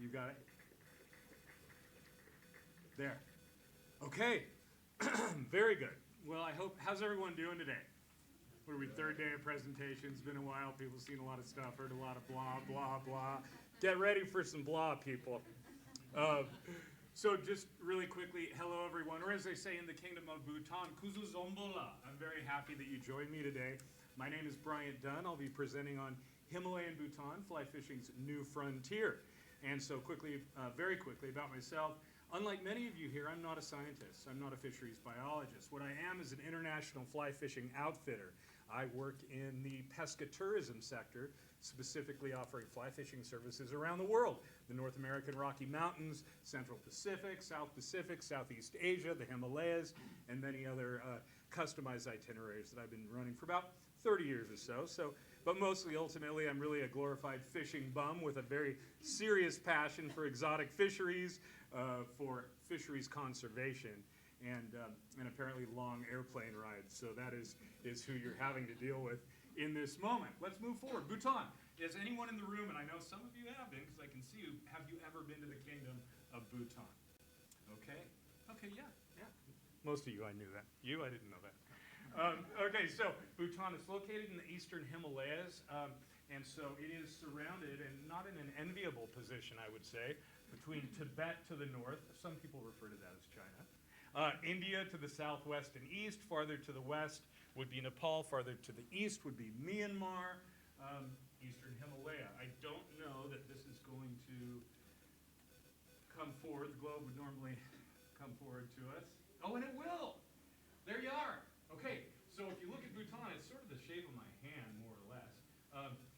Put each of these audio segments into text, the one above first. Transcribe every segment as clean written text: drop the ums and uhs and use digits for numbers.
You got it? There. Okay. Very good. Well, how's everyone doing today? What are we, third day of presentations? Been a while. People seen a lot of stuff, heard a lot of blah, blah, blah. Get ready for some blah, people. So just really quickly, hello everyone, or as they say in the Kingdom of Bhutan, Kuzu Zombola. I'm very happy that you joined me today. My name is Bryant Dunn. I'll be presenting on Himalayan Bhutan, fly fishing's new frontier. And so quickly, very quickly about myself, unlike many of you here, I'm not a scientist. I'm not a fisheries biologist. What I am is an international fly fishing outfitter. I work in the pesca-tourism sector, specifically offering fly fishing services around the world. The North American Rocky Mountains, Central Pacific, Southeast Asia, the Himalayas, and many other customized itineraries that I've been running for about 30 years or so. But mostly, ultimately, I'm really a glorified fishing bum with a very serious passion for exotic fisheries, for fisheries conservation, and apparently long airplane rides. So that is who you're having to deal with in this moment. Let's move forward. Bhutan. Is anyone in the room, and I know some of you have been, because I can see you, have you ever been to the Kingdom of Bhutan? Okay. Okay, yeah. Most of you, I knew that. You, I didn't know that. Okay, so Bhutan is located in the eastern Himalayas, and so it is surrounded, and not in an enviable position, I would say, between Tibet to the north. Some people refer to that as China. India to the southwest and east. Farther to the west would be Nepal. Farther to the east would be Myanmar. Eastern Himalaya. I don't know that this is going to come forward. The globe would normally come forward to us. Oh, and it will. There you are. Okay, so if you look at Bhutan, it's sort of the shape of my hand, more or less.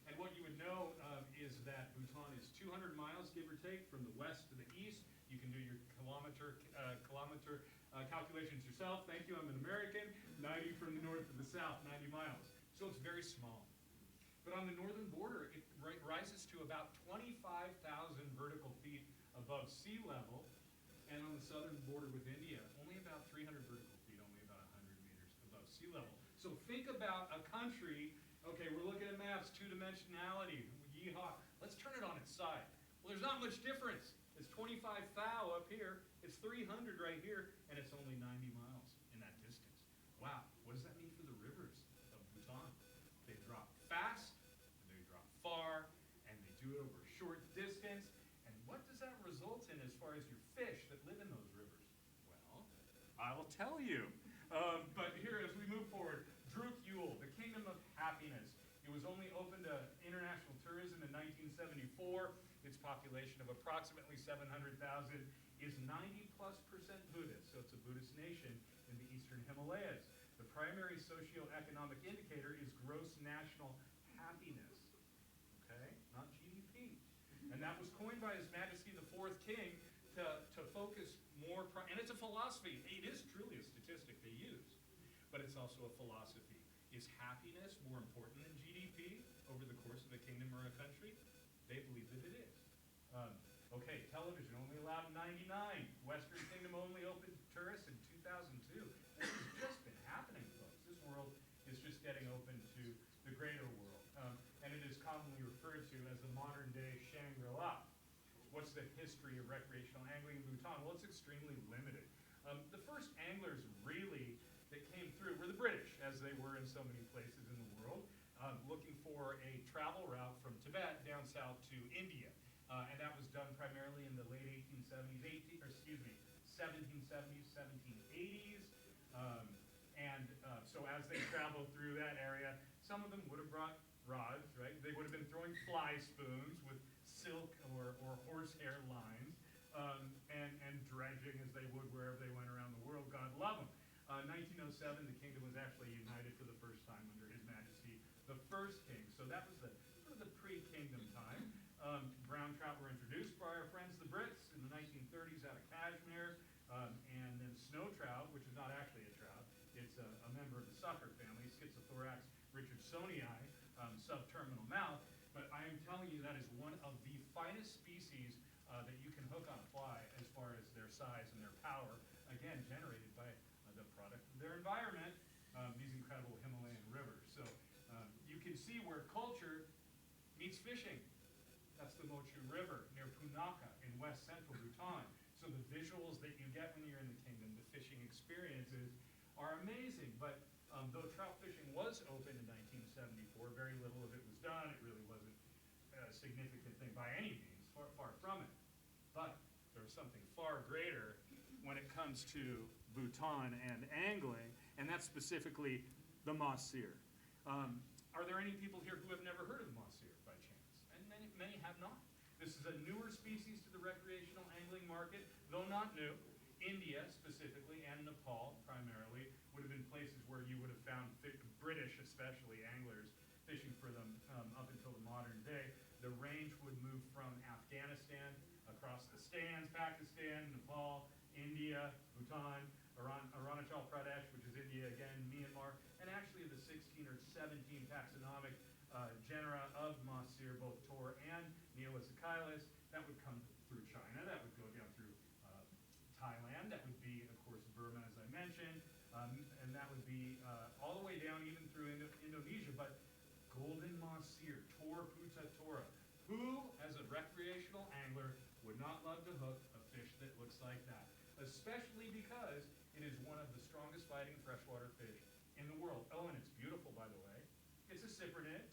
And what you would know is that Bhutan is 200 miles, give or take, from the west to the east. You can do your kilometer calculations yourself. Thank you, I'm an American. 90 from the north to the south, 90 miles. So it's very small. But on the northern border, it rises to about 25,000 vertical feet above sea level. And on the southern border with India, only about 300 vertical feet, only about 100 meters above sea level. So think about a country, okay, we're looking at maps, two-dimensionality, yeehaw. Let's turn it on its side. Well, there's not much difference. It's 25 thou up here, it's 300 right here, and it's only 90 miles in that distance. Wow, what does that mean for the rivers of Bhutan? They drop fast, they drop far, and they do it over a short distance. And what does that result in as far as your fish that live in those rivers? Well, I will tell you. But here, as we move forward, Druk Yule, the Kingdom of Happiness. It was only opened to international tourism in 1974. Its population of approximately 700,000 is 90+% Buddhist, so it's a Buddhist nation in the eastern Himalayas. The primary socio-economic indicator is gross national happiness, okay, not GDP. And that was coined by His Majesty the Fourth King to focus more, and it's a philosophy. It is truly a statistic they use, but it's also a philosophy. Is happiness more important than GDP over the course of a kingdom or a country? They believe that it is. Okay, television only allowed in 99. Western Kingdom only opened to tourists in 2002. This has just been happening, folks. This world is just getting open to the greater world. And it is commonly referred to as the modern-day Shangri-La. What's the history of recreational angling in Bhutan? Well, it's extremely limited. The first anglers really that came through were the British, as they were in so many places in the world, looking for a travel route from Tibet down south to India. And that was done primarily in the late 1770s, 1780s. So as they traveled through that area, some of them would have brought rods, right? They would have been throwing fly spoons with silk or horsehair lines, and dredging as they would wherever they went around the world. God love them. 1907, the kingdom was actually united for the first time under His Majesty the First King. So that was the pre-kingdom time. Brown trout were introduced by our friends the Brits in the 1930s out of Kashmir, and then snow trout, which is not actually a trout, it's a member of the sucker family, Schizothorax richardsonii, subterminal mouth. But I am telling you that is one of the finest species that you can hook on a fly as far as their size and their power, again, generated by the product of their environment, these incredible Himalayan rivers. So you can see where culture meets fishing. That's the Mochu River near Punakha northwest central Bhutan. So the visuals that you get when you're in the kingdom, the fishing experiences, are amazing. But though trout fishing was open in 1974, very little of it was done. It really wasn't a significant thing by any means, far from it. But there's something far greater when it comes to Bhutan and angling, and that's specifically the Mahseer. Are there any people here who have never heard of the Mahseer by chance? And many have not. This is a newer species to the recreational angling market, though not new. India specifically, and Nepal primarily, would have been places where you would have found British, especially, anglers fishing for them up until the modern day. The range would move from Afghanistan across the stands, Pakistan, Nepal, India, Bhutan, Arunachal Pradesh, which is India again, Myanmar, and actually the 16 or 17 taxonomic genera of Mahseer, both Tor and Neolissochilus, that would come through China, that would go down through Thailand, that would be, of course, Burma, as I mentioned, and that would be all the way down even through Indonesia. But Golden Mahseer, Tor putitora, who, as a recreational angler, would not love to hook a fish that looks like that? Especially because it is one of the strongest fighting freshwater fish in the world. Oh, and it's beautiful, by the way. It's a cyprinid.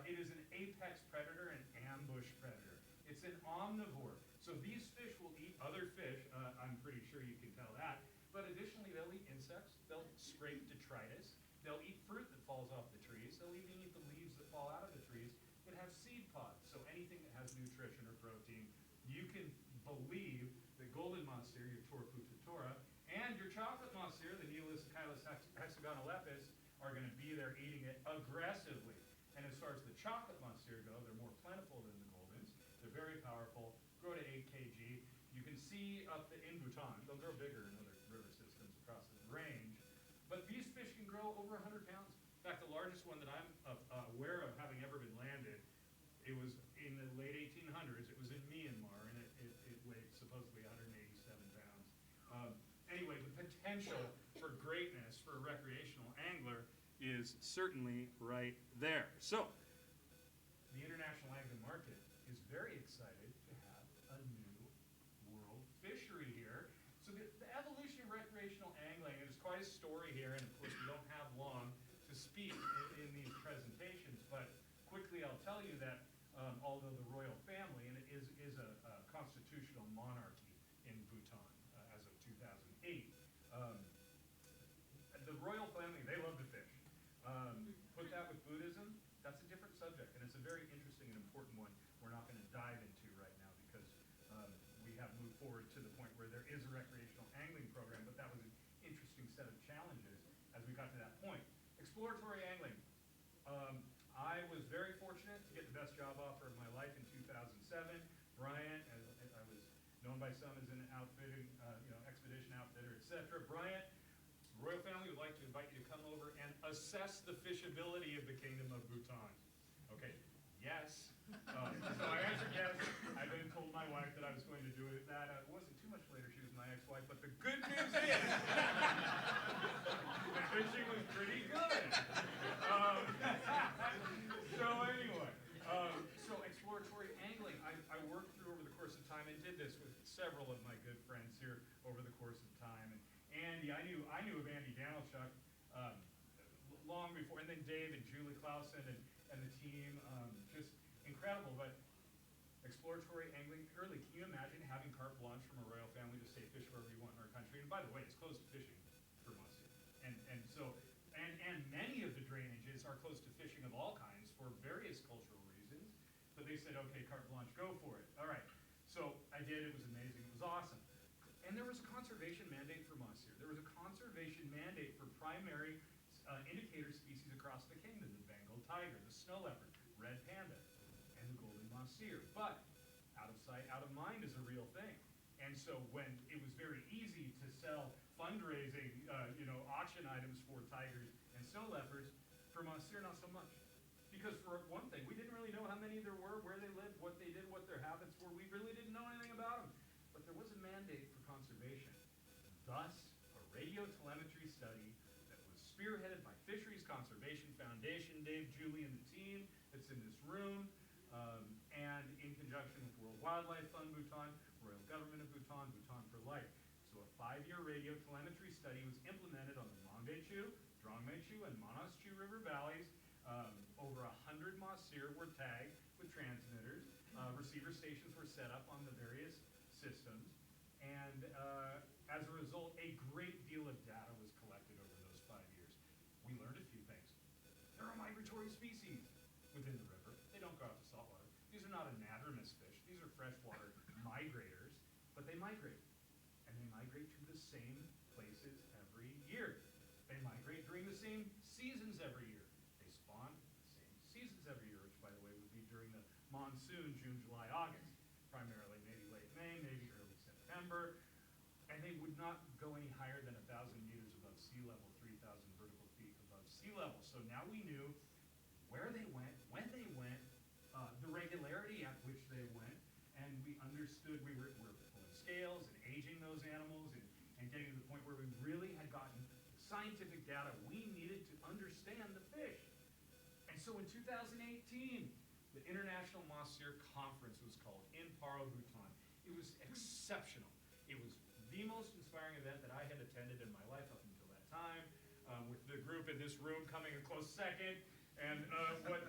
It is an apex predator and ambush predator. It's an omnivore. So these fish will eat other fish. I'm pretty sure you can tell that. But additionally, they'll eat insects. They'll scrape detritus. They'll eat fruit that falls off the trees. They'll even eat the leaves that fall out of the trees that have seed pods. So anything that has nutrition or protein, you can believe that Golden Mahseer, your Tor putitora, and your Chocolate Mahseer, the Neolissochilus hexangonalepis, are going to be there eating it aggressively. And as far as the Chocolate Mahseer go, they're more plentiful than the Goldens. They're very powerful, grow to 8 kg. You can see up in Bhutan, they'll grow bigger in other river systems across the range. But these fish can grow over 100 pounds. In fact, the largest one that I'm aware of having ever been landed, it was in the late 1800s. It was in Myanmar, and it weighed supposedly 187 pounds. Anyway, the potential for greatness for a recreational angler is certainly right there. So, the international angling market is very excited to have a new world fishery here. So the evolution of recreational angling, and there's quite a story here, and of course we don't have long to speak in these presentations, but quickly I'll tell you that although the royal family, and it is a constitutional monarchy in Bhutan as of 2008, the royal family, they love to fish. Put that with Buddhism, that's a different subject, and it's a very interesting and important one we're not going to dive into right now because we have moved forward to the point where there is a recreational angling program, but that was an interesting set of challenges as we got to that point. Exploratory angling. I was very fortunate to get the best job offer of my life in 2007. Bryant, as I was known by some as an outfitting, expedition outfitter, etc. Bryant, the royal family would like to invite you to come over and assess the fishability of the Kingdom of Bhutan. Okay, yes. So I answered yes. I then told my wife that I was going to do it. That it wasn't too much later. She was my ex-wife. But the good news is, the fishing was pretty good. So anyway, so exploratory angling. I worked through over the course of time and did this with several of my good friends here over the course of time. And Andy, I knew of Andy Danilchuk long before, and then Dave and Julie Clausen and the team, just incredible. But exploratory angling early, can you imagine having carte blanche from a royal family to say fish wherever you want in our country? And by the way, it's closed to fishing for Mahseer. And many of the drainages are close to fishing of all kinds for various cultural reasons. But they said, okay, carte blanche, go for it. All right. So I did. It was amazing. It was awesome. And there was a conservation mandate for Mahseer. There was a conservation mandate for primary indicator species across the kingdom: the Bengal tiger, the snow leopard, red panda, and the Golden Mahseer. But out of sight, out of mind is a real thing. And so when it was very easy to sell fundraising, auction items for tigers and snow leopards, for Mahseer not so much. Because for one thing, we didn't really know how many there were, where they lived, what they did, what their habits were. We really didn't know anything about them. But there was a mandate for conservation. Thus, a radio telemetry study that was spearheaded by Fisheries Conservation Foundation, Dave, Julie, and the team that's in this room, and and in conjunction with World Wildlife Fund Bhutan, Royal Government of Bhutan, Bhutan for Life. So a 5-year radio telemetry study was implemented on the Mangdechu, Drongmechu, and Manaschu River valleys. Over 100 Mahseer were tagged with transmitters. Receiver stations were set up on the various systems. And as a result, a great deal of data was collected over those 5 years. We learned a few things. There are migratory species within the river. They don't go out to saltwater. These are not anadromous fish. These are freshwater migrators, but they migrate. And they migrate to the same places every year. They migrate during the same seasons every year. They spawn the same seasons every year, which, by the way, would be during the monsoon, June, July, August. Primarily maybe late May, maybe early September. And they would not go any higher than 1,000 meters above sea level, 3,000 vertical feet above sea level. So now we knew where they went, when they went, the regularity at which they went, and we understood we were pulling scales and aging those animals and getting to the point where we really had gotten scientific data we needed to understand the fish. And so in 2018, the International Mahseer Conference was called in Paro, Bhutan. It was exceptional. It was the most inspiring event that I had attended in my life up until that time, with the group in this room coming a close second. And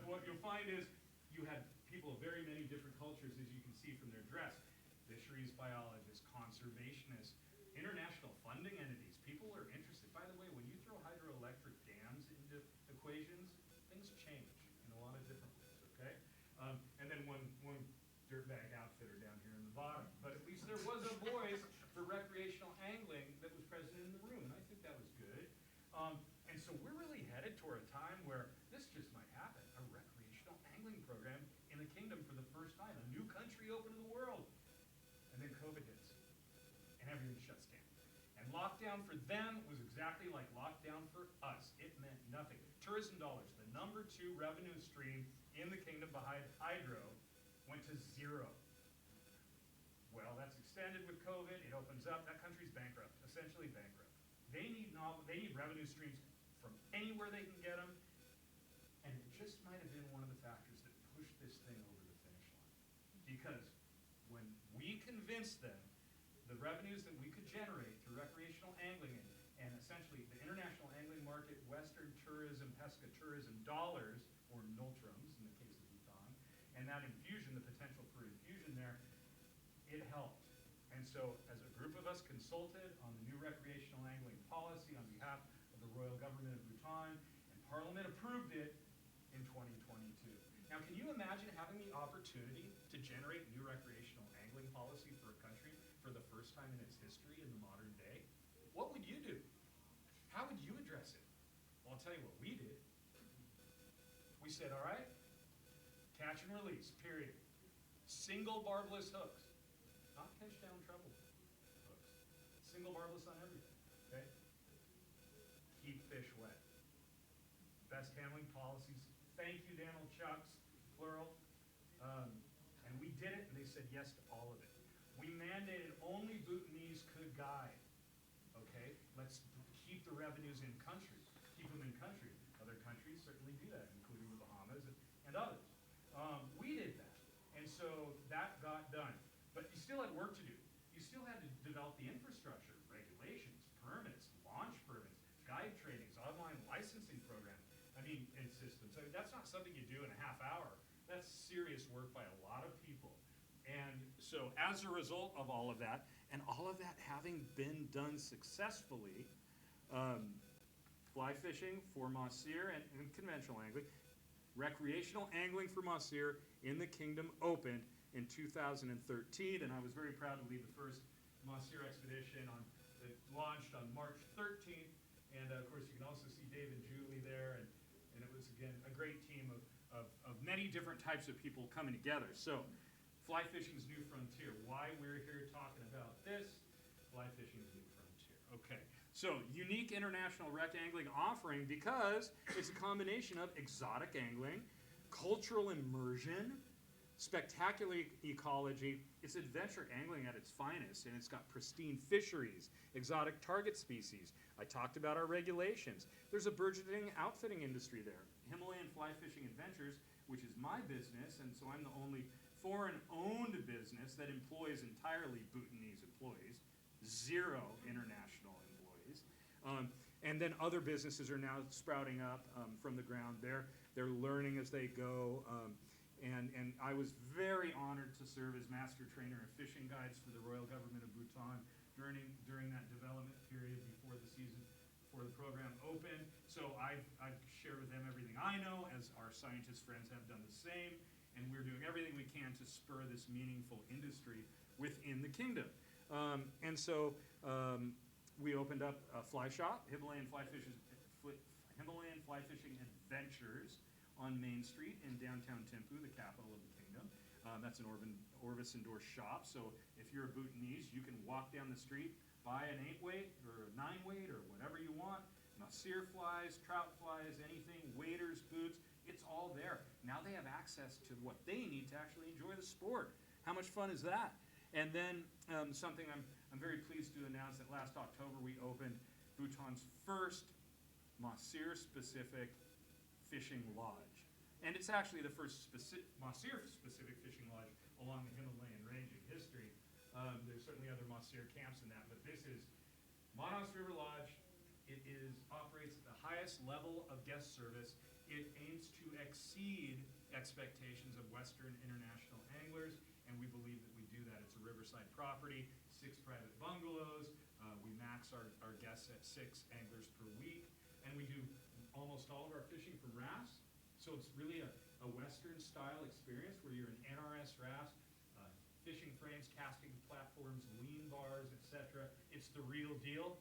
what you'll find is you had people of very many different cultures, as you can see from their dress. Fisheries biologists, conservationists, international funding entities. People are interested. By the way, when you throw hydroelectric dams into equations, things change in a lot of different ways, okay? And then one dirtbag outfitter down here in the bottom. But at least there was a voice for recreational angling that was present in the room, and I think that was good. And so we're really headed toward a time where this just might happen, a recreational angling program in the kingdom for the first time, a new country open to the world. And then COVID hits, and everything shuts down. And lockdown for them was exactly like lockdown for us. It meant nothing. Tourism dollars, the #2 revenue stream in the kingdom behind hydro, went to 0. Well, that's extended with COVID. It opens up. That country's bankrupt, essentially bankrupt. They need revenue streams from anywhere they can get them, and it just might have been one of the factors that pushed this thing over the finish line. Because when we convinced them the revenues that we could generate through recreational angling and essentially the international angling market, Western tourism, pesca tourism dollars, or nultrums in the case of Bhutan, and that infusion, the potential for infusion there, it helped. And so as a group of us consulted on the new recreational angling policy on behalf of the Royal Government of Bhutan, and Parliament approved it in 2022. Now, can you imagine having the opportunity to generate new recreational angling policy for a country for the first time in its history in the modern day? What would you do? How would you address it? Well, I'll tell you what we did. We said, all right, catch and release, period. Single barbless hooks, not pinch down treble hooks. Single barbless on everything, okay? Keep fish wet. Best handling policies. Thank you, Daniel Chucks, plural. And we did it, and they said yes to all of it. We mandated only Bhutanese could guide, okay? Let's keep the revenues in country, keep them in country. Other countries certainly do that, including the Bahamas and others. We did that, and so that got done. But you still had work to do. You still had to develop the infrastructure, regulations, permits, launch permits, guide trainings, online licensing programs, and systems. I mean, that's not something you do in a half hour. That's serious work by a lot of people. And so as a result of all of that, and all of that having been done successfully, fly fishing for Mahseer and conventional angling, recreational angling for Mahseer in the kingdom opened in 2013, and I was very proud to lead the first Mahseer expedition that launched on March 13th, and of course you can also see Dave and Julie there, and it was, again, a great team of many different types of people coming together. So, fly fishing's new frontier. Why we're here talking about this, fly fishing's new frontier. Okay, so unique international rec angling offering because it's a combination of exotic angling, cultural immersion, spectacular ecology. It's adventure angling at its finest, and it's got pristine fisheries, exotic target species. I talked about our regulations. There's a burgeoning outfitting industry there. Himalayan Flyfishing Adventures, which is my business, and so I'm the only foreign-owned business that employs entirely Bhutanese employees, 0 international employees. And then other businesses are now sprouting up from the ground. They're learning as they go. And I was very honored to serve as master trainer of fishing guides for the Royal Government of Bhutan during that development period before the program opened. So I've shared with them everything I know, as our scientist friends have done the same. And we're doing everything we can to spur this meaningful industry within the kingdom. And so we opened up a fly shop, Himalayan Flyfishing Adventures, on Main Street in downtown Thimphu, the capital of the kingdom. That's an Orvis endorsed shop. So if you're a Bhutanese, you can walk down the street, buy an 8-weight or a 9-weight or whatever you want. Mahseer flies, trout flies, anything, waders, boots, it's all there. Now they have access to what they need to actually enjoy the sport. How much fun is that? And then something I'm very pleased to announce that last October we opened Bhutan's first Mahseer-specific fishing lodge. And it's actually the first Mahseer-specific fishing lodge along the Himalayan range in history. There's certainly other Mahseer camps in that, but this is Manas River Lodge. It operates at the highest level of guest service. It aims to exceed expectations of Western international anglers, and we believe that we do that. It's a riverside property, 6 private bungalows. We max our guests at 6 anglers per week, and we do almost all of our fishing from rafts. So it's really a Western-style experience where you're in NRS rafts, fishing frames, casting platforms, lean bars, etc. It's the real deal.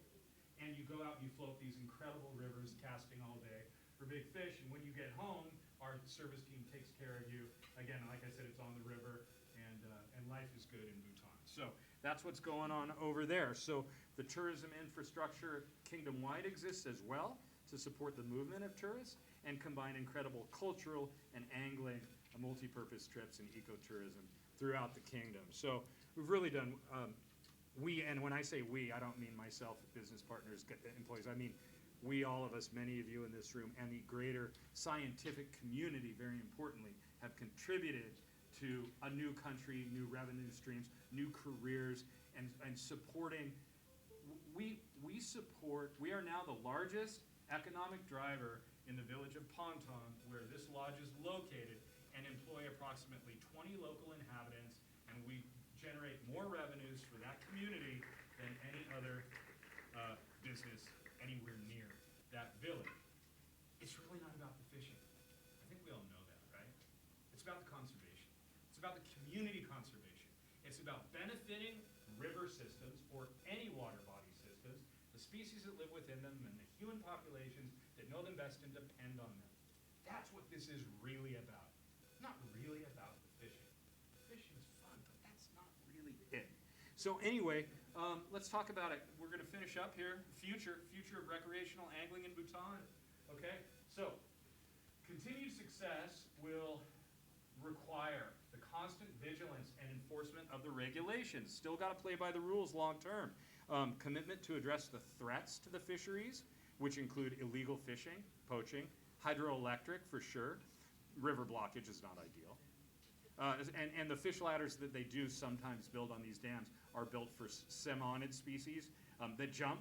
And you go out and you float these incredible rivers, casting all day for big fish. And when you get home, our service team takes care of you. Again, like I said, it's on the river, and life is good in Bhutan. So that's what's going on over there. So the tourism infrastructure kingdom-wide exists as well to support the movement of tourists and combine incredible cultural and angling, multi-purpose trips and ecotourism throughout the kingdom. So we've really done, and when I say we, I don't mean myself, business partners, employees. I mean we, all of us, many of you in this room, and the greater scientific community, very importantly, have contributed to a new country, new revenue streams, new careers, and supporting. We are now the largest economic driver in the village of Ponton, where this lodge is located, and employ approximately 20 local inhabitants, and we generate more revenues for that community than any other business anywhere near that village. It's really not about the fishing. I think we all know that, right? It's about the conservation. It's about the community conservation. It's about benefiting river systems or any water body systems, the species that live within them, and the human populations that know them best and depend on them. That's what this is really about. Not really about the fishing. Fishing is fun, but that's not really it. So anyway, let's talk about it. We're going to finish up here. Future of recreational angling in Bhutan. Okay, so continued success will require the constant vigilance and enforcement of the regulations. Still got to play by the rules long term. Commitment to address the threats to the fisheries, which include illegal fishing, poaching, hydroelectric for sure. River blockage is not ideal. And the fish ladders that they do sometimes build on these dams are built for semonid species that jump.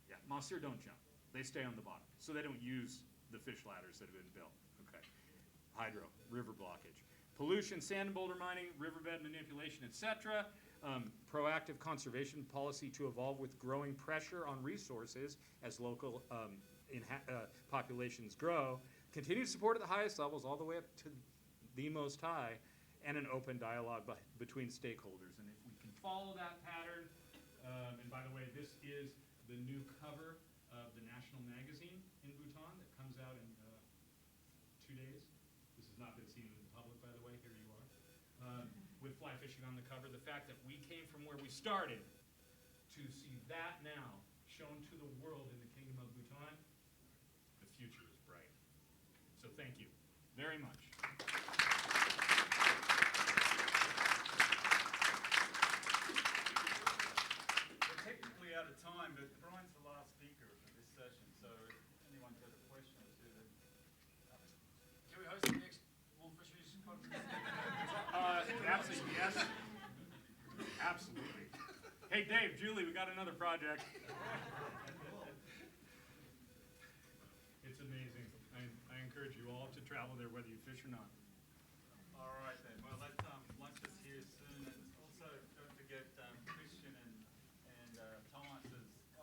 Yeah, Mahseer don't jump. They stay on the bottom. So they don't use the fish ladders that have been built. Okay. Hydro, river blockage. Pollution, sand and boulder mining, riverbed manipulation, etc. Proactive conservation policy to evolve with growing pressure on resources as local populations grow. Continued support at the highest levels all the way up to the most high, and an open dialogue between stakeholders. And if we can follow that pattern, and by the way, this is the new cover of the national magazine in Bhutan that comes out in 2 days. This has not been seen in the public, by the way. Here you are. With fly fishing on the cover, the fact that we came from where we started to see that now shown to the world in the Kingdom of Bhutan, the future is bright. So thank you very much. We're technically out of time, but Brian's the last speaker of this session, so if anyone's got a question or two, then... Can we host the next World Fisheries conference? Absolutely. Hey, Dave, Julie, we got another project. It's amazing. I encourage you all to travel there whether you fish or not.